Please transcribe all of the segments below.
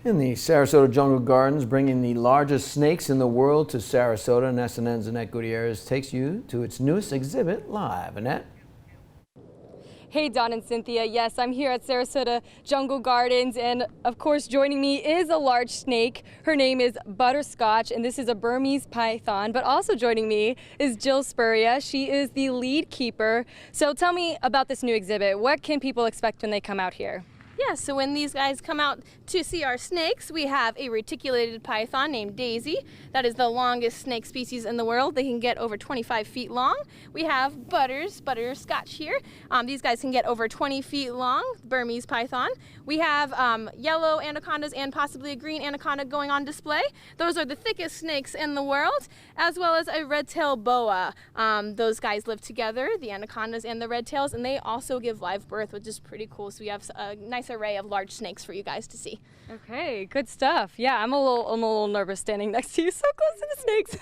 In the Sarasota Jungle Gardens, bringing the largest snakes in the world to Sarasota, and SNN's Annette Gutierrez takes you to its newest exhibit live. Annette? Hey, Don and Cynthia. Yes, I'm here at Sarasota Jungle Gardens, and of course joining me is a large snake. Her name is Butterscotch, and this is a Burmese python. But also joining me is Jill Spurrier. She is the lead keeper. So tell me about this new exhibit. What can people expect when they come out here? Yeah, so when these guys come out to see our snakes, we have a reticulated python named Daisy. That is the longest snake species in the world. They can get over 25 feet long. We have Butterscotch here. These guys can get over 20 feet long, Burmese python. We have yellow anacondas and possibly a green anaconda going on display. Those are the thickest snakes in the world, as well as a red-tailed boa. Those guys live together, the anacondas and the red-tails, and they also give live birth, which is pretty cool. So we have a nice array of large snakes for you guys to see. Okay, good stuff. Yeah, I'm a little nervous standing next to you, so close to the snakes.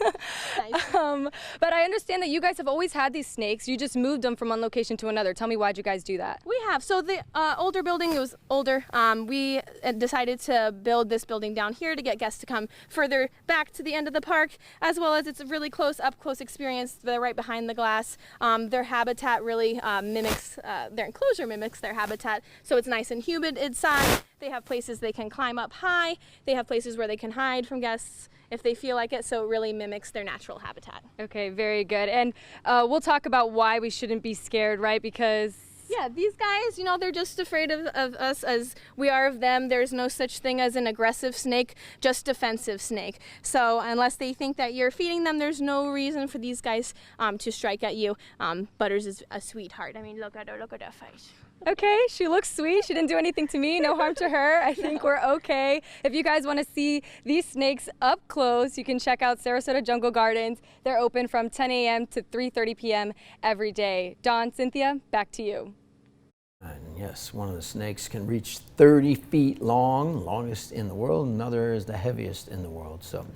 Nice. But I understand that you guys have always had these snakes. You just moved them from one location to another. Tell me, why'd you guys do that? We have. So the older building, it was older. We decided to build this building down here to get guests to come further back to the end of the park, as well as it's a really up close experience. They're right behind the glass. Their habitat really mimics, their enclosure mimics their habitat, so it's nice and humid inside. They have places they can climb up high. They have places where they can hide from guests if they feel like it, so it really mimics their natural habitat. Okay, very good. And we'll talk about why we shouldn't be scared, right? Because yeah, these guys, you know, they're just afraid of us as we are of them. There's no such thing as an aggressive snake, just defensive snake. So unless they think that you're feeding them, there's no reason for these guys to strike at you. Butters is a sweetheart. I mean, look at her face. okay, she looks sweet. She didn't do anything to me. No harm to her. I think we're okay. If you guys want to see these snakes up close, you can check out Sarasota Jungle Gardens. They're open from 10 a.m. to 3:30 p.m. every day. Dawn, Cynthia, back to you. And yes, one of the snakes can reach 30 feet long, longest in the world. Another is the heaviest in the world. So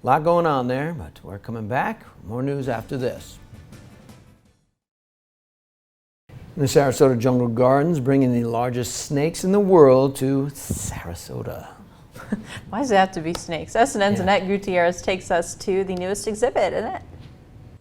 a lot going on there, but we're coming back. More news after this. In the Sarasota Jungle Gardens, bringing the largest snakes in the world to Sarasota. Why does it have to be snakes? SNN's Annette Gutierrez takes us to the newest exhibit, Annette.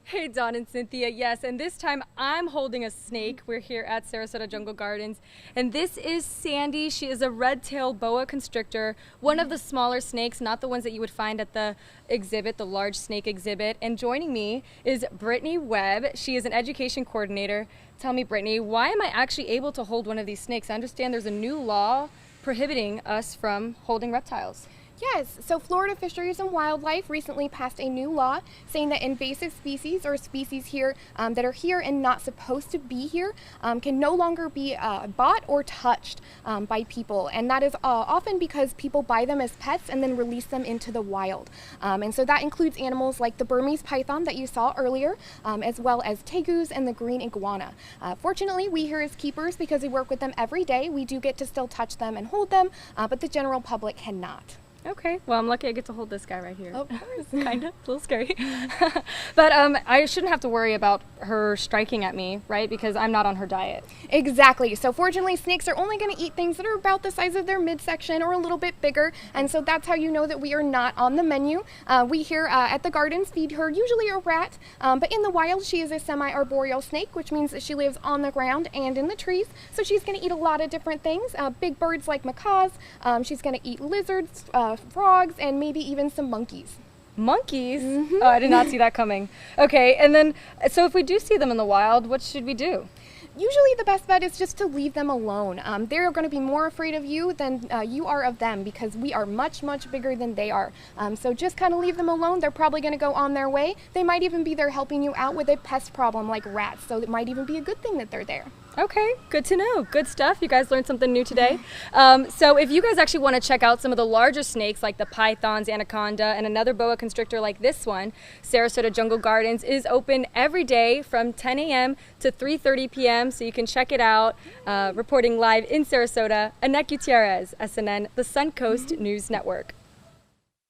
Hey, Dawn and Cynthia, yes, and this time I'm holding a snake. We're here at Sarasota Jungle Gardens, and this is Sandy. She is a red-tailed boa constrictor, one of the smaller snakes, not the ones that you would find at the exhibit, the large snake exhibit. And joining me is Brittany Webb. She is an education coordinator. Tell me, Brittany, why am I actually able to hold one of these snakes? I understand there's a new law prohibiting us from holding reptiles. Yes, so Florida Fisheries and Wildlife recently passed a new law saying that invasive species or species here that are here and not supposed to be here can no longer be bought or touched by people. And that is often because people buy them as pets and then release them into the wild. And so that includes animals like the Burmese python that you saw earlier, as well as tegus and the green iguana. Fortunately, we here as keepers, because we work with them every day, we do get to still touch them and hold them, but the general public cannot. Okay, well, I'm lucky I get to hold this guy right here. Of course. Kind of, a little scary. But I shouldn't have to worry about her striking at me, right? Because I'm not on her diet. Exactly. So fortunately, snakes are only going to eat things that are about the size of their midsection or a little bit bigger. And so that's how you know that we are not on the menu. We here at the gardens feed her usually a rat, but in the wild, she is a semi-arboreal snake, which means that she lives on the ground and in the trees. So she's going to eat a lot of different things. Big birds like macaws. She's going to eat lizards, frogs, and maybe even some monkeys. Monkeys? Mm-hmm. Oh, I did not see that coming. Okay, and then, so if we do see them in the wild, what should we do? Usually the best bet is just to leave them alone. They're going to be more afraid of you than you are of them, because we are much, much bigger than they are. So just kind of leave them alone. They're probably going to go on their way. They might even be there helping you out with a pest problem like rats, so it might even be a good thing that they're there. Okay, good to know. Good stuff. You guys learned something new today. So if you guys actually want to check out some of the larger snakes like the pythons, anaconda, and another boa constrictor like this one, Sarasota Jungle Gardens is open every day from 10 a.m. to 3:30 p.m. So you can check it out. Reporting live in Sarasota, Annette Gutierrez, SNN, the Suncoast News Network.